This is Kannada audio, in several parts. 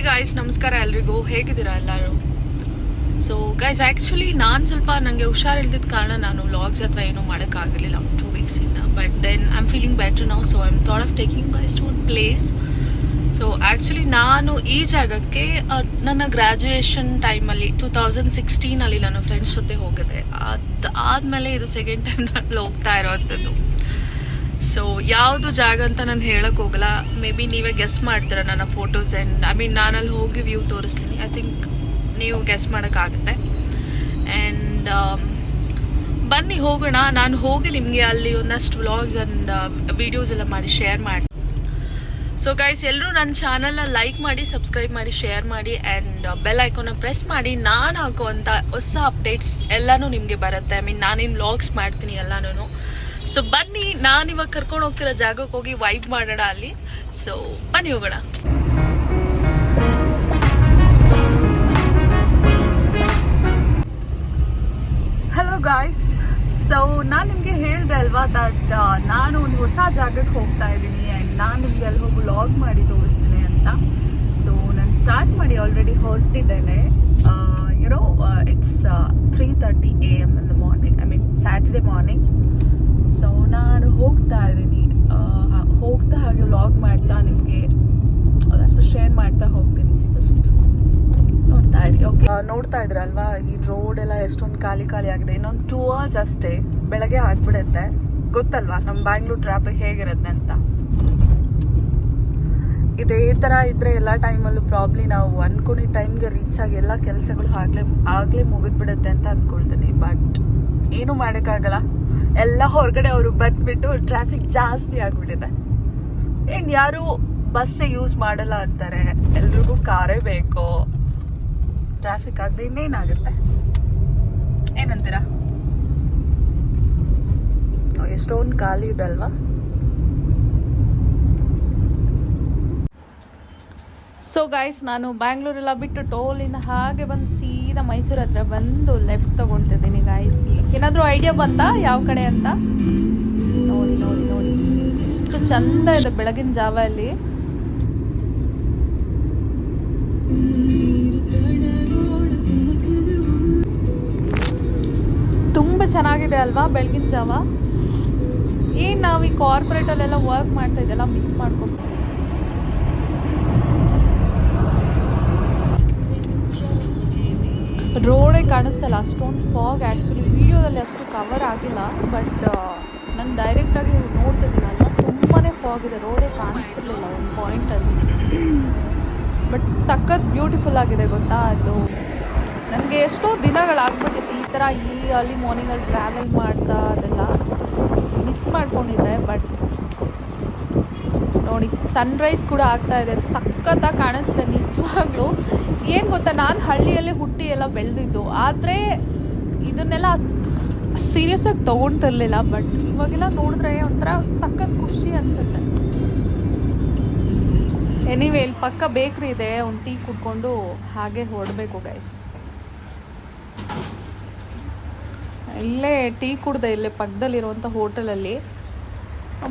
ಗಾಯ್ಸ್, ನಮಸ್ಕಾರ ಎಲ್ರಿಗೂ. ಹೇಗಿದ್ದೀರಾ ಎಲ್ಲರೂ? ಸೊ ಗೈಸ್, ಆ್ಯಕ್ಚುಲಿ ನಾನು ಸ್ವಲ್ಪ ನನಗೆ ಹುಷಾರಿಲ್ದಿದ್ದ ಕಾರಣ ನಾನು ವ್ಲಾಗ್ಸ್ ಅಥವಾ ಏನೂ ಮಾಡೋಕ್ಕಾಗಲಿಲ್ಲ 2 ವೀಕ್ಸಿಂದ. But then I am feeling better now, so I am thought of taking guys to one place. So actually ನಾನು ಈ ಜಾಗಕ್ಕೆ ನನ್ನ ಗ್ರ್ಯಾಜುಯೇಷನ್ ಟೈಮಲ್ಲಿ 2016 ನನ್ನ ಫ್ರೆಂಡ್ಸ್ ಜೊತೆ ಹೋಗಿದ್ದೆ. ಅದಾದಮೇಲೆ ಇದು ಸೆಕೆಂಡ್ ಟೈಮ್ ನಾನು ಹೋಗ್ತಾ ಇರೋವಂಥದ್ದು. ಸೊ ಯಾವುದು ಜಾಗ ಅಂತ ನಾನು ಹೇಳಕ್ ಹೋಗಲ್ಲ. ಮೇ ಬಿ ನೀವೇ ಗೆಸ್ ಮಾಡ್ತೀರಾ ನನ್ನ ಫೋಟೋಸ್ ಆ್ಯಂಡ್ ನಾನಲ್ಲಿ ಹೋಗಿ ವ್ಯೂ ತೋರಿಸ್ತೀನಿ. ಐ ಥಿಂಕ್ ನೀವು ಗೆಸ್ ಮಾಡೋಕ್ಕಾಗುತ್ತೆ. ಆ್ಯಂಡ್ ಬನ್ನಿ ಹೋಗೋಣ. ನಾನು ಹೋಗಿ ನಿಮಗೆ ಅಲ್ಲಿ ಒಂದಷ್ಟು ವ್ಲಾಗ್ಸ್ ಆ್ಯಂಡ್ ವಿಡಿಯೋಸ್ ಎಲ್ಲ ಮಾಡಿ ಶೇರ್ ಮಾಡಿ. ಸೊ ಗೈಸ್, ಎಲ್ಲರೂ ನನ್ನ ಚಾನಲ್ನ ಲೈಕ್ ಮಾಡಿ, ಸಬ್ಸ್ಕ್ರೈಬ್ ಮಾಡಿ, ಶೇರ್ ಮಾಡಿ ಆ್ಯಂಡ್ ಬೆಲ್ ಐಕಾನ್ನ ಪ್ರೆಸ್ ಮಾಡಿ. ನಾನು ಹಾಕುವಂಥ ಹೊಸ ಅಪ್ಡೇಟ್ಸ್ ಎಲ್ಲನೂ ನಿಮಗೆ ಬರುತ್ತೆ. ನಾನೇನು ವ್ಲಾಗ್ಸ್ ಮಾಡ್ತೀನಿ ಎಲ್ಲನೂ. ಸೊ ಬನ್ನಿ, ನಾನಿವಾಗ ಕರ್ಕೊಂಡು ಹೋಗ್ತಿರೋ ಜಾಗಕ್ಕೆ ಹೋಗಿ ವೈಬ್ ಮಾಡೋಣ ಅಲ್ಲಿ. ಸೊ ಬನ್ನಿ ಹೋಗೋಣ. ಹಲೋ ಗಾಯ್ಸ್, ಸೊ ನಾನು ನಿಮಗೆ ಹೇಳಿದೆ ಅಲ್ವಾ ದಟ್ ನಾನು ಒಂದು ಹೊಸ ಜಾಗಕ್ಕೆ ಹೋಗ್ತಾ ಇದ್ದೀನಿ ಆ್ಯಂಡ್ ನಾನು ನಿಮಗೆ ಅಲ್ಲಿ ಹೋಗಿ ವ್ಲಾಗ್ ಮಾಡಿ ತೋರಿಸ್ತೀನಿ ಅಂತ. ಸೊ ನಾನು ಸ್ಟಾರ್ಟ್ ಮಾಡಿ ಆಲ್ರೆಡಿ ಹೊರಟಿದ್ದೇನೆ. It's 3:30 AM in the morning. Saturday morning. So ನಾನು ಹೋಗ್ತಾ ಇದ್ದೀನಿ. ಹೋಗ್ತಾ ಹಾಗೆ ವ್ಲಾಗ್ ಮಾಡ್ತಾ ನಿಮಗೆ ಅದಷ್ಟು ಶೇರ್ ಮಾಡ್ತಾ ಹೋಗ್ತೀನಿ. ಜಸ್ಟ್ ನೋಡ್ತಾ ಇರಿ. ಓಕೆ, ನೋಡ್ತಾ ಇದ್ರಲ್ವಾ ಈ ರೋಡ್ ಎಲ್ಲ ಎಷ್ಟೊಂದು ಖಾಲಿ ಆಗಿದೆ. ಇನ್ನೊಂದು 2 hours ಅಷ್ಟೇ ಬೆಳಗ್ಗೆ ಆಗ್ಬಿಡುತ್ತೆ. ಗೊತ್ತಲ್ವಾ ನಮ್ಮ ಬ್ಯಾಂಗ್ಳೂರ್ ಟ್ರಾಫಿಕ್ ಹೇಗಿರುತ್ತೆ ಅಂತ. ಇದೇ ಥರ ಇದ್ರೆ ಎಲ್ಲ ಟೈಮಲ್ಲೂ ಪ್ರಾಬ್ಲಿ ನಾವು ಅನ್ಕೊಂಡಿದ್ದ ಟೈಮ್ಗೆ ರೀಚ್ ಆಗಿ ಎಲ್ಲ ಕೆಲಸಗಳು ಆಗಲೇ ಮುಗಿದ್ಬಿಡುತ್ತೆ ಅಂತ ಅಂದ್ಕೊಳ್ತೀನಿ. ಬಟ್ ಏನೂ ಮಾಡೋಕ್ಕಾಗಲ್ಲ. ಎಲ್ಲ ಹೊರಗಡೆ ಅವರು ಬಂದ್ಬಿಟ್ಟು ಟ್ರಾಫಿಕ್ ಜಾಸ್ತಿ ಆಗ್ಬಿಟ್ಟಿದೆ. ಯಾರು ಬಸ್ಸೇ ಯೂಸ್ ಮಾಡಲ್ಲ ಅಂತಾರೆ. ಎಲ್ರಿಗೂ ಕಾರೇ ಬೇಕು. ಟ್ರಾಫಿಕ್ ಆಗದೆ ಇನ್ನೇನಾಗುತ್ತೆ? ಏನಂತೀರಾ? ಎಷ್ಟೊಂದು ಖಾಲಿ ಇದೆ ಅಲ್ವಾ? ಸೊ ಗೈಸ್, ನಾನು ಬ್ಯಾಂಗ್ಳೂರೆಲ್ಲ ಬಿಟ್ಟು ಟೋಲಿಂದ ಹಾಗೆ ಬಂದು ಸೀದಾ ಮೈಸೂರು ಹತ್ರ ಬಂದು ಲೆಫ್ಟ್ ತಗೊಳ್ತಿದ್ದೀನಿ ಗೈಸ್. ಏನಾದರೂ ಐಡಿಯಾ ಬಂತಾ ಯಾವ ಕಡೆ ಅಂತ? ನೋಡಿ ನೋಡಿ ನೋಡಿ, ಎಷ್ಟು ಚಂದ ಇದೆ ಬೆಳಗಿನ ಜಾವ ಅಲ್ಲಿ. ತುಂಬ ಚೆನ್ನಾಗಿದೆ ಅಲ್ವಾ ಬೆಳಗಿನ ಜಾವ? ಏನು ನಾವು ಈ ಕಾರ್ಪೊರೇಟಲ್ಲೆಲ್ಲ ವರ್ಕ್ ಮಾಡ್ತಾ ಇದ್ದೆಲ್ಲ ಮಿಸ್ ಮಾಡ್ಕೊಂಡು. ರೋಡೇ ಕಾಣಿಸ್ತಲ್ಲ, ಅಷ್ಟೊಂದು ಫಾಗ್. ಆ್ಯಕ್ಚುಲಿ ವಿಡಿಯೋದಲ್ಲಿ ಅಷ್ಟು ಕವರ್ ಆಗಿಲ್ಲ, ಬಟ್ ನಾನು ಡೈರೆಕ್ಟಾಗಿ ನೋಡ್ತಿದ್ದೀನಲ್ವ, ತುಂಬಾ ಫಾಗ್ ಇದೆ. ರೋಡೇ ಕಾಣಿಸ್ತಿರ್ಲಿಲ್ಲ ಒಂದು ಪಾಯಿಂಟಲ್ಲಿ. ಬಟ್ ಸಖತ್ ಬ್ಯೂಟಿಫುಲ್ ಆಗಿದೆ ಗೊತ್ತಾ. ಅದು ನನಗೆ ಎಷ್ಟೋ ದಿನಗಳಾಗ್ಬಿಟ್ಟಿತ್ತು ಈ ಥರ ಈ ಅರ್ಲಿ ಮಾರ್ನಿಂಗಲ್ಲಿ ಟ್ರಾವೆಲ್ ಮಾಡ್ತಾ ಅದೆಲ್ಲ ಮಿಸ್ ಮಾಡ್ಕೊಂಡಿದ್ದೆ. ಬಟ್ ನೋಡಿ, ಸನ್ರೈಸ್ ಕೂಡ ಆಗ್ತಾ ಇದೆ. ಸಖತ್ತಾಗಿ ಕಾಣಿಸ್ತೆ ನಿಜವಾಗ್ಲೂ. ಏನು ಗೊತ್ತಾ, ನಾನು ಹಳ್ಳಿಯಲ್ಲೇ ಹುಟ್ಟಿ ಎಲ್ಲ ಬೆಳೆದಿದ್ದು, ಆದರೆ ಇದನ್ನೆಲ್ಲ ಸೀರಿಯಸ್ಸಾಗಿ ತೊಗೊಳ್ತಿರ್ಲಿಲ್ಲ. ಬಟ್ ಇವಾಗೆಲ್ಲ ನೋಡಿದ್ರೆ ಒಂಥರ ಸಖತ್ ಖುಷಿ ಅನಿಸುತ್ತೆ. ಎನಿವೇ, ಇಲ್ಲಿ ಪಕ್ಕ ಬೇಕ್ರಿ ಇದೆ, ಒಂದು ಟೀ ಕುಡ್ಕೊಂಡು ಹಾಗೆ ಹೊರಡಬೇಕು ಗೈಸ್. ಇಲ್ಲೇ ಟೀ ಕುಡ್ದೆ, ಇಲ್ಲೇ ಪಕ್ಕದಲ್ಲಿರುವಂಥ ಹೋಟೆಲಲ್ಲಿ.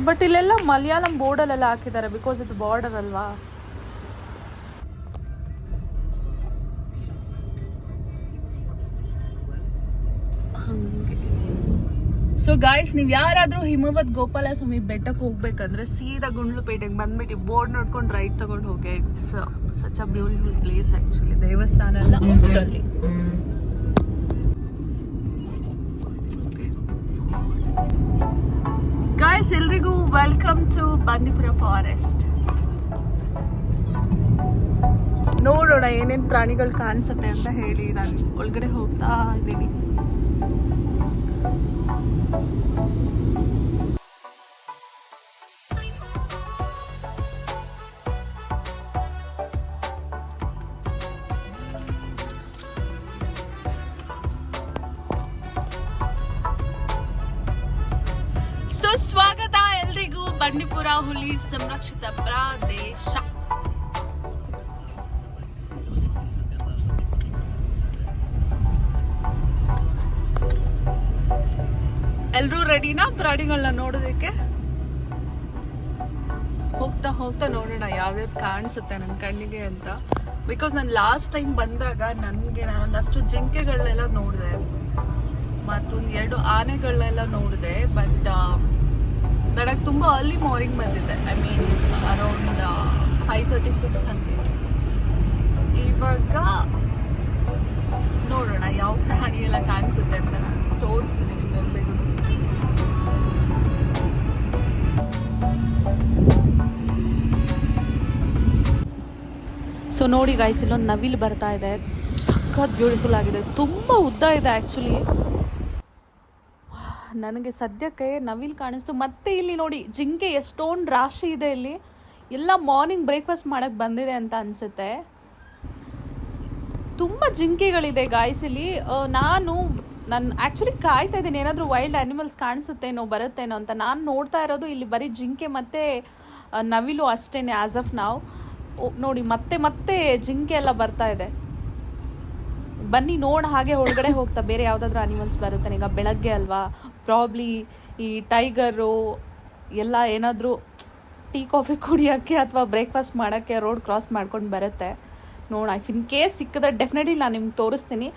ಬಟ್ ಇಲ್ಲೆಲ್ಲ ಮಲಯಾಳಂ ಬೋರ್ಡಲ್ಲೆಲ್ಲ ಹಾಕಿದ್ದಾರೆ, ಬಿಕಾಸ್ ಇದು ಬಾರ್ಡರ್ ಅಲ್ವಾ. ಹಂಗೆ. ಸೊ ಗಾಯ್ಸ್, ನೀವು ಯಾರಾದರೂ ಹಿಮವದ್ ಗೋಪಾಲಸ್ವಾಮಿ ಬೆಟ್ಟಕ್ಕೆ ಹೋಗ್ಬೇಕಂದ್ರೆ ಸೀದಾ ಗುಂಡ್ಲುಪೇಟೆಗೆ ಬಂದ್ಬಿಟ್ಟು ಬೋರ್ಡ್ ನೋಡ್ಕೊಂಡು ರೈಟ್ ತಗೊಂಡು ಹೋಗಿ. It's such a beautiful place actually. ದೇವಸ್ಥಾನ ಎಲ್ಲ ಉಂಟಲ್ಲಿ. ಗಾಯ್ಸ್, ಎಲ್ರಿಗೂ ವೆಲ್ಕಮ್ ಟು ಬಂಡೀಪುರ ಫಾರೆಸ್ಟ್. ನೋಡೋಣ ಏನೇನು ಪ್ರಾಣಿಗಳು ಕಾಣಿಸುತ್ತೆ ಅಂತ ಹೇಳಿ. ನಾನು ಒಳಗಡೆ ಹೋಗ್ತಾ ಇದ್ದೀನಿ. ಸುಸ್ವಾಗತ ಎಲ್ರಿಗೂ ಬಂಡೀಪುರ ಹುಲಿ ಸಂರಕ್ಷಿತ ಪ್ರದೇಶ. ಎಲ್ರೂ ರೆಡಿನಾ ಪ್ರಾಣಿಗಳನ್ನ ನೋಡೋದಕ್ಕೆ? ಹೋಗ್ತಾ ಹೋಗ್ತಾ ಹೋಗ್ತಾ ನೋಡೋಣ ಯಾವ್ಯಾವ್ದು ಕಾಣಿಸುತ್ತೆ ನನ್ನ ಕಣ್ಣಿಗೆ ಅಂತ. ಬಿಕಾಸ್ ನಾನು ಲಾಸ್ಟ್ ಟೈಮ್ ಬಂದಾಗ ನಾನೊಂದಷ್ಟು ಜಿಂಕೆಗಳನ್ನೆಲ್ಲ ನೋಡಿದೆ, ಮತ್ತೊಂದು 2 ಆನೆಗಳನ್ನೆಲ್ಲ ನೋಡಿದೆ. ಬಟ್ ನನಗೆ ತುಂಬ ಅರ್ಲಿ ಮಾರ್ನಿಂಗ್ ಬಂದಿದೆ, ಐ ಮೀನ್ ಅರೌಂಡ್ 5:36 ಹಂಗೆ. ಇವಾಗ ನೋಡೋಣ ಯಾವ ಪ್ರಾಣಿ ಎಲ್ಲ ಕಾಣಿಸುತ್ತೆ ಅಂತ ನಾನು ತೋರಿಸ್ತೀನಿ ನಿಮ್ಮೆಲ್ಲರಿಗೂ. ಸೊ ನೋಡಿ ಗಾಯ್ಸ್, ಇಲ್ಲೊಂದು ನವಿಲು ಬರ್ತಾ ಇದೆ, ಸಖತ್ ಬ್ಯೂಟಿಫುಲ್ ಆಗಿದೆ, ತುಂಬ ಉದ್ದ ಇದೆ ಆ್ಯಕ್ಚುಲಿ. ನನಗೆ ಸದ್ಯಕ್ಕೆ ನವಿಲು ಕಾಣಿಸ್ತು. ಮತ್ತೆ ಇಲ್ಲಿ ನೋಡಿ ಜಿಂಕೆ ಎಷ್ಟೊಂದು ರಾಶಿ ಇದೆ ಇಲ್ಲಿ, ಎಲ್ಲ ಮಾರ್ನಿಂಗ್ ಬ್ರೇಕ್ಫಾಸ್ಟ್ ಮಾಡೋಕ್ಕೆ ಬಂದಿದೆ ಅಂತ ಅನಿಸುತ್ತೆ. ತುಂಬ ಜಿಂಕೆಗಳಿದೆ ಗಾಯ್ಸ್ ಇಲ್ಲಿ. ನಾನು ಆ್ಯಕ್ಚುಲಿ ಕಾಯ್ತಾ ಇದ್ದೀನಿ ಏನಾದರೂ ವೈಲ್ಡ್ ಆ್ಯನಿಮಲ್ಸ್ ಕಾಣಿಸುತ್ತೇನೋ ಬರುತ್ತೇನೋ ಅಂತ. ನಾನು ನೋಡ್ತಾ ಇರೋದು ಇಲ್ಲಿ ಬರೀ ಜಿಂಕೆ ಮತ್ತು ನವಿಲು ಅಷ್ಟೇ ಆ್ಯಸ್ ಆಫ್ ನಾವು. ನೋಡಿ ಮತ್ತೆ ಜಿಂಕೆ ಎಲ್ಲ ಬರ್ತಾ ಇದೆ. ಬನ್ನಿ ನೋಡ, ಹಾಗೆ ಒಳಗಡೆ ಹೋಗ್ತಾ ಬೇರೆ ಯಾವುದಾದ್ರೂ ಅನಿಮಲ್ಸ್ ಬರುತ್ತೆ. ಈಗ ಬೆಳಗ್ಗೆ ಅಲ್ವಾ, ಪ್ರಾಬ್ಲಿ ಈ ಟೈಗರು ಎಲ್ಲ ಏನಾದರೂ ಟೀ ಕಾಫಿ ಕುಡಿಯೋಕ್ಕೆ ಅಥವಾ ಬ್ರೇಕ್ಫಾಸ್ಟ್ ಮಾಡೋಕ್ಕೆ ರೋಡ್ ಕ್ರಾಸ್ ಮಾಡ್ಕೊಂಡು ಬರುತ್ತೆ. ನೋಡೋಣ, ಇನ್ ಕೇಸ್ ಸಿಕ್ಕಿದ್ರೆ ಡೆಫಿನೆಟ್ಲಿ ನಾನು ನಿಮ್ಗೆ ತೋರಿಸ್ತೀನಿ.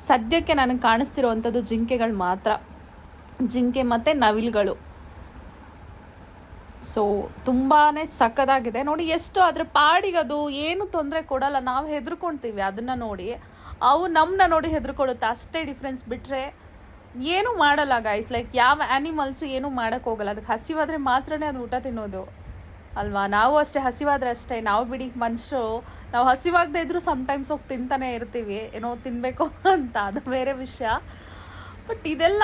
ಸದ್ಯಕ್ಕೆ ನನಗೆ ಕಾಣಿಸ್ತಿರೋವಂಥದ್ದು ಜಿಂಕೆಗಳು ಮಾತ್ರ, ಜಿಂಕೆ ಮತ್ತು ನವಿಲುಗಳು. ಸೊ ತುಂಬಾ ಸಕ್ಕದಾಗಿದೆ ನೋಡಿ. ಎಷ್ಟು ಅದ್ರ ಪಾಡಿಗದು ಏನು ತೊಂದರೆ ಕೊಡಲ್ಲ, ನಾವು ಹೆದರ್ಕೊಳ್ತೀವಿ ಅದನ್ನು ನೋಡಿ, ಅವು ನಮ್ಮನ್ನ ನೋಡಿ ಹೆದರ್ಕೊಳ್ಳುತ್ತೆ, ಅಷ್ಟೇ ಡಿಫ್ರೆನ್ಸ್. ಬಿಟ್ಟರೆ ಏನೂ ಮಾಡಲ್ಲ ಗೈಸ್. ಲೈಕ್ ಯಾವ ಆ್ಯನಿಮಲ್ಸು ಏನೂ ಮಾಡೋಕ್ಕೆ ಹೋಗಲ್ಲ, ಅದಕ್ಕೆ ಹಸಿವಾದರೆ ಮಾತ್ರನೇ ಅದು ಊಟ ತಿನ್ನೋದು ಅಲ್ವಾ. ನಾವು ಅಷ್ಟೇ, ಹಸಿವಾದರೆ ಅಷ್ಟೇ. ನಾವು ಬಿಡಿ ಮನುಷ್ಯರು, ನಾವು ಹಸಿವಾಗದೇ ಇದ್ದರೂ ಸಮ್ಟೈಮ್ಸ್ ಹೋಗಿ ತಿಂತಾನೆ ಇರ್ತೀವಿ, ಏನೋ ತಿನ್ನಬೇಕು ಅಂತ, ಅದು ಬೇರೆ ವಿಷಯ. ಬಟ್ ಇದೆಲ್ಲ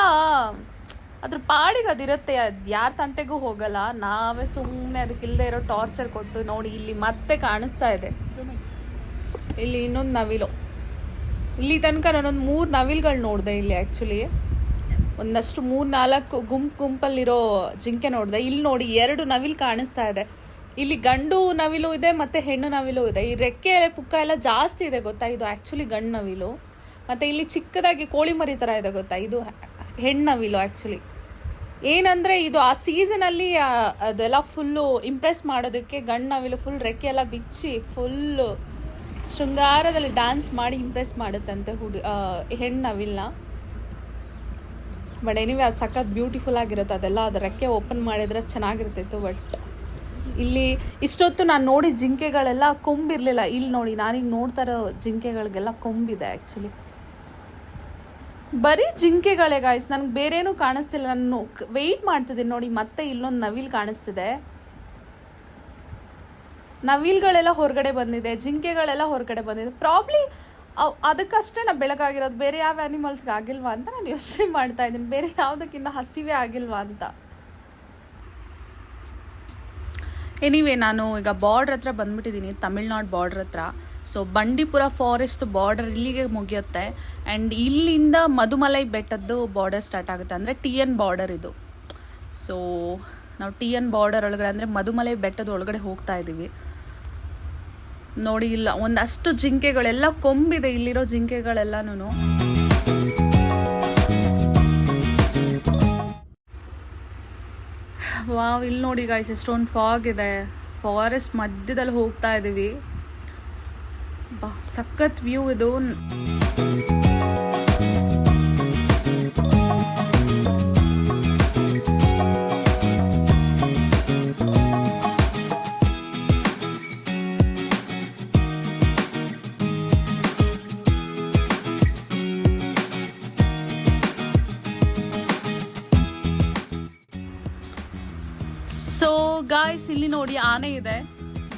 ಅದ್ರ ಪಾಡಿಗೆ ಅದಿರುತ್ತೆ, ಅದು ಯಾರ ತಂಟೆಗೂ ಹೋಗಲ್ಲ. ನಾವೇ ಸುಮ್ಮನೆ ಅದಕ್ಕೆ ಇಲ್ಲದೆ ಇರೋ ಟಾರ್ಚರ್ ಕೊಟ್ಟು. ನೋಡಿ ಇಲ್ಲಿ ಮತ್ತೆ ಕಾಣಿಸ್ತಾ ಇದೆ, ಇಲ್ಲಿ ಇನ್ನೊಂದು ನವಿಲು. ಇಲ್ಲಿ ತನಕ ನಾನೊಂದು 3 ನವಿಲ್ಗಳು ನೋಡಿದೆ ಇಲ್ಲಿ. ಆ್ಯಕ್ಚುಲಿ ಒಂದಷ್ಟು 3-4 ಗುಂಪಲ್ಲಿರೋ ಜಿಂಕೆ ನೋಡಿದೆ. ಇಲ್ಲಿ ನೋಡಿ 2 ನವಿಲು ಕಾಣಿಸ್ತಾ ಇದೆ. ಇಲ್ಲಿ ಗಂಡು ನವಿಲು ಇದೆ ಮತ್ತು ಹೆಣ್ಣು ನವಿಲು ಇದೆ. ಈ ರೆಕ್ಕೆ ಪುಕ್ಕ ಎಲ್ಲ ಜಾಸ್ತಿ ಇದೆ ಗೊತ್ತಾ, ಇದು ಆ್ಯಕ್ಚುಲಿ ಗಂಡು ನವಿಲು. ಮತ್ತು ಇಲ್ಲಿ ಚಿಕ್ಕದಾಗಿ ಕೋಳಿ ಮರಿ ಥರ ಇದೆ ಗೊತ್ತಾ, ಇದು ಹೆಣ್ಣು ನವಿಲು. ಆ್ಯಕ್ಚುಲಿ ಏನಂದರೆ ಇದು ಆ ಸೀಸನಲ್ಲಿ ಅದೆಲ್ಲ ಫುಲ್ಲು ಇಂಪ್ರೆಸ್ ಮಾಡೋದಕ್ಕೆ ಗಂಡು ನವಿಲು ಫುಲ್ ರೆಕ್ಕೆ ಎಲ್ಲ ಬಿಚ್ಚಿ ಫುಲ್ಲು ಶೃಂಗಾರದಲ್ಲಿ ಡ್ಯಾನ್ಸ್ ಮಾಡಿ ಇಂಪ್ರೆಸ್ ಮಾಡುತ್ತಂತೆ ಹೆಣ್ಣು ನವಿಲ್ನ. ಬಟ್ ಎನಿವೆ ಅದು ಸಖತ್ ಬ್ಯೂಟಿಫುಲ್ ಆಗಿರುತ್ತೆ ಅದೆಲ್ಲ. ಅದು ರೆಕ್ಕೆ ಓಪನ್ ಮಾಡಿದರೆ ಚೆನ್ನಾಗಿರ್ತಿತ್ತು. ಬಟ್ ಇಲ್ಲಿ ಇಷ್ಟೊತ್ತು ನಾನು ನೋಡಿ ಜಿಂಕೆಗಳೆಲ್ಲ ಕೊಂಬಿರಲಿಲ್ಲ. ಇಲ್ಲಿ ನೋಡಿ ನಾನೀಗ ನೋಡ್ತಾ ಇರೋ ಜಿಂಕೆಗಳಿಗೆಲ್ಲ ಕೊಂಬಿದೆ ಆ್ಯಕ್ಚುಲಿ. ಬರೀ ಜಿಂಕೆಗಳೇ ಗಾಯ್ಸ್, ನನಗೆ ಬೇರೇನೂ ಕಾಣಿಸ್ತಿಲ್ಲ. ನಾನು ವೆಯ್ಟ್ ಮಾಡ್ತಿದ್ದೀನಿ ನೋಡಿ, ಮತ್ತೆ ಇಲ್ಲೊಂದು ನವಿಲು ಕಾಣಿಸ್ತಿದೆ. ನವಿಲ್ಗಳೆಲ್ಲ ಹೊರಗಡೆ ಬಂದಿದೆ, ಜಿಂಕೆಗಳೆಲ್ಲ ಹೊರಗಡೆ ಬಂದಿದೆ. ಪ್ರಾಬ್ಲಿ ಅದಕ್ಕಷ್ಟೇ ನಾ ಬೆಳಗಾಗಿರೋದು, ಬೇರೆ ಯಾವ ಆ್ಯನಿಮಲ್ಸ್ಗೆ ಆಗಿಲ್ವಾ ಅಂತ ನಾನು ಯೋಚನೆ ಮಾಡ್ತಾ ಇದ್ದೀನಿ. ಬೇರೆ ಯಾವುದಕ್ಕಿಂತ ಹಸಿವೆ ಆಗಿಲ್ವಾ ಅಂತ. ಎನಿವೆ ನಾನು ಈಗ ಬಾರ್ಡ್ರ್ ಹತ್ರ ಬಂದ್ಬಿಟ್ಟಿದ್ದೀನಿ, ತಮಿಳ್ನಾಡು ಬಾರ್ಡ್ರ್ ಹತ್ರ. ಸೊ ಬಂಡೀಪುರ ಫಾರೆಸ್ಟ್ ಬಾರ್ಡರ್ ಇಲ್ಲಿಗೆ ಮುಗಿಯುತ್ತೆ. ಆ್ಯಂಡ್ ಇಲ್ಲಿಂದ ಮಧುಮಲೈ ಬೆಟ್ಟದ್ದು ಬಾರ್ಡರ್ ಸ್ಟಾರ್ಟ್ ಆಗುತ್ತೆ, ಅಂದರೆ TN ಬಾರ್ಡರ್ ಇದು. ಸೊ ನಾವು TN ಬಾರ್ಡರ್ ಒಳಗಡೆ ಅಂದರೆ ಮಧುಮಲೈ ಬೆಟ್ಟದ ಒಳಗಡೆ ಹೋಗ್ತಾ ಇದ್ದೀವಿ. ನೋಡಿ ಇಲ್ಲ ಒಂದಷ್ಟು ಜಿಂಕೆಗಳೆಲ್ಲ ಕೊಂಬಿದೆ ಇಲ್ಲಿರೋ ಜಿಂಕೆಗಳೆಲ್ಲನೂ. ವಾವ್, ಇಲ್ಲಿ ನೋಡಿ ಗಾಯ್ಸ್ ಎಷ್ಟೊಂದು ಫಾಗ್ ಇದೆ. ಫಾರೆಸ್ಟ್ ಮಧ್ಯದಲ್ಲಿ ಹೋಗ್ತಾ ಇದ್ದೀವಿ. ಬಾ ಸಖತ್ ವ್ಯೂ ಇದು. ಸೊ ಗಾಯ್ಸ್ ಇಲ್ಲಿ ನೋಡಿ ಆನೆ ಇದೆ.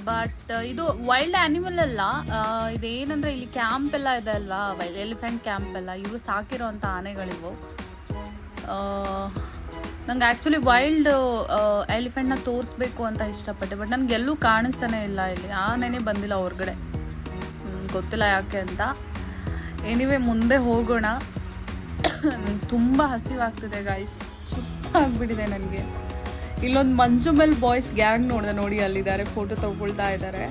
ಬಟ್ ಇದು ವೈಲ್ಡ್ ಆ್ಯನಿಮಲ್ ಅಲ್ಲ, ಇದೇನಂದರೆ ಇಲ್ಲಿ ಕ್ಯಾಂಪ್ ಎಲ್ಲ ಇದೆ ಅಲ್ವಾ, ಎಲಿಫೆಂಟ್ ಕ್ಯಾಂಪ್ ಎಲ್ಲ, ಇವರು ಸಾಕಿರೋ ಅಂಥ ಆನೆಗಳಿವು. ನಂಗೆ ಆ್ಯಕ್ಚುಲಿ ವೈಲ್ಡ್ ಎಲಿಫೆಂಟ್ನ ತೋರಿಸ್ಬೇಕು ಅಂತ ಇಷ್ಟಪಟ್ಟೆ, ಬಟ್ ನನಗೆಲ್ಲೂ ಕಾಣಿಸ್ತಾನೆ ಇಲ್ಲ. ಇಲ್ಲಿ ಆನೆನೇ ಬಂದಿಲ್ಲ ಹೊರಗಡೆ, ಗೊತ್ತಿಲ್ಲ ಯಾಕೆ ಅಂತ. ಎನಿವೆ ಮುಂದೆ ಹೋಗೋಣ. ತುಂಬ ಹಸಿವಾಗ್ತಿದೆ ಗಾಯ್ಸ್, ಸುಸ್ತಾಗ್ಬಿಟ್ಟಿದೆ ನನಗೆ. ಇಲ್ಲೊಂದು ಮಂಜುಮೆಲ್ ಬಾಯ್ಸ್ ಗ್ಯಾಂಗ್ ನೋಡಿದೆ ನೋಡಿ, ಅಲ್ಲಿದ್ದಾರೆ, ಫೋಟೋ ತಗೊಳ್ತಾ ಇದ್ದಾರೆ.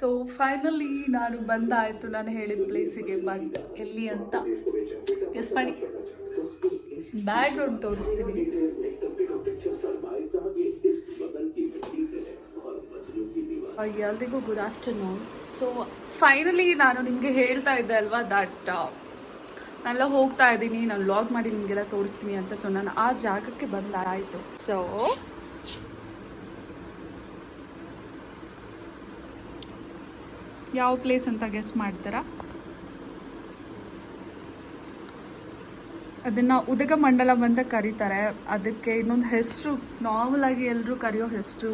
ಸೊ ಫೈನಲಿ ನಾನು ಬಂದಾಯಿತು ನಾನು ಹೇಳಿದ ಪ್ಲೇಸಿಗೆ. ಬಟ್ ಎಲ್ಲಿ ಅಂತ ಗೆಸ್ ಮಾಡಿ. ಬ್ಯಾಕ್ ಗ್ರೌಂಡ್ ತೋರಿಸ್ತೀನಿ. ಎಲ್ರಿಗೂ ಗುಡ್ ಆಫ್ಟರ್ನೂನ್. ಸೊ ಫೈನಲಿ ನಾನು ನಿಮಗೆ ಹೇಳ್ತಾ ಇದ್ದೆ ಅಲ್ವಾ ದಟ್ ನಾನೆಲ್ಲ ಹೋಗ್ತಾ ಇದ್ದೀನಿ, ನಾನು ವ್ಲಾಗ್ ಮಾಡಿ ನಿಮಗೆಲ್ಲ ತೋರಿಸ್ತೀನಿ ಅಂತ. ಸೊ ನಾನು ಆ ಜಾಗಕ್ಕೆ ಬಂದಾಯಿತು. ಸೊ ಯಾವ ಪ್ಲೇಸ್ ಅಂತ ಗೆಸ್ ಮಾಡ್ತಾರಾ? ಅದನ್ನು ಉದಗಮಂಡಲ ಅಂತ ಕರೀತಾರೆ. ಅದಕ್ಕೆ ಇನ್ನೊಂದು ಹೆಸರು, ನಾರ್ಮಲ್ ಆಗಿ ಎಲ್ಲರೂ ಕರೆಯೋ ಹೆಸರು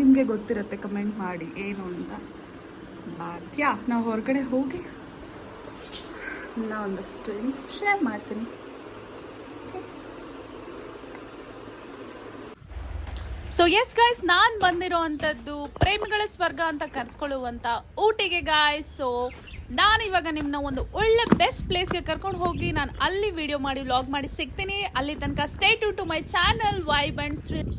ನಿಮಗೆ ಗೊತ್ತಿರುತ್ತೆ, ಕಮೆಂಟ್ ಮಾಡಿ ಏನು ಅಂತ. ಬಟ್ ಯಾ, ನಾವು ಹೊರಗಡೆ ಹೋಗಿ ಒಂದಷ್ಟು ಶೇರ್ ಮಾಡ್ತೀನಿ. ಸೊ ಎಸ್ ಗೈಸ್, ನಾನು ಬಂದಿರೋ ಅಂಥದ್ದು ಪ್ರೇಮಿಗಳ ಸ್ವರ್ಗ ಅಂತ ಕರೆಸ್ಕೊಳ್ಳುವಂಥ ಊಟಿಗೆ ಗಾಯ್ಸ್. ಸೊ ನಾನು ಇವಾಗ ನಿಮ್ಮನ್ನ ಒಂದು ಒಳ್ಳೆ ಬೆಸ್ಟ್ ಪ್ಲೇಸ್ಗೆ ಕರ್ಕೊಂಡು ಹೋಗಿ ನಾನು ಅಲ್ಲಿ ವಿಡಿಯೋ ಮಾಡಿ ವ್ಲಾಗ್ ಮಾಡಿ ಸಿಗ್ತೀನಿ. ಅಲ್ಲಿ ತನಕ stay tune to my channel vibe and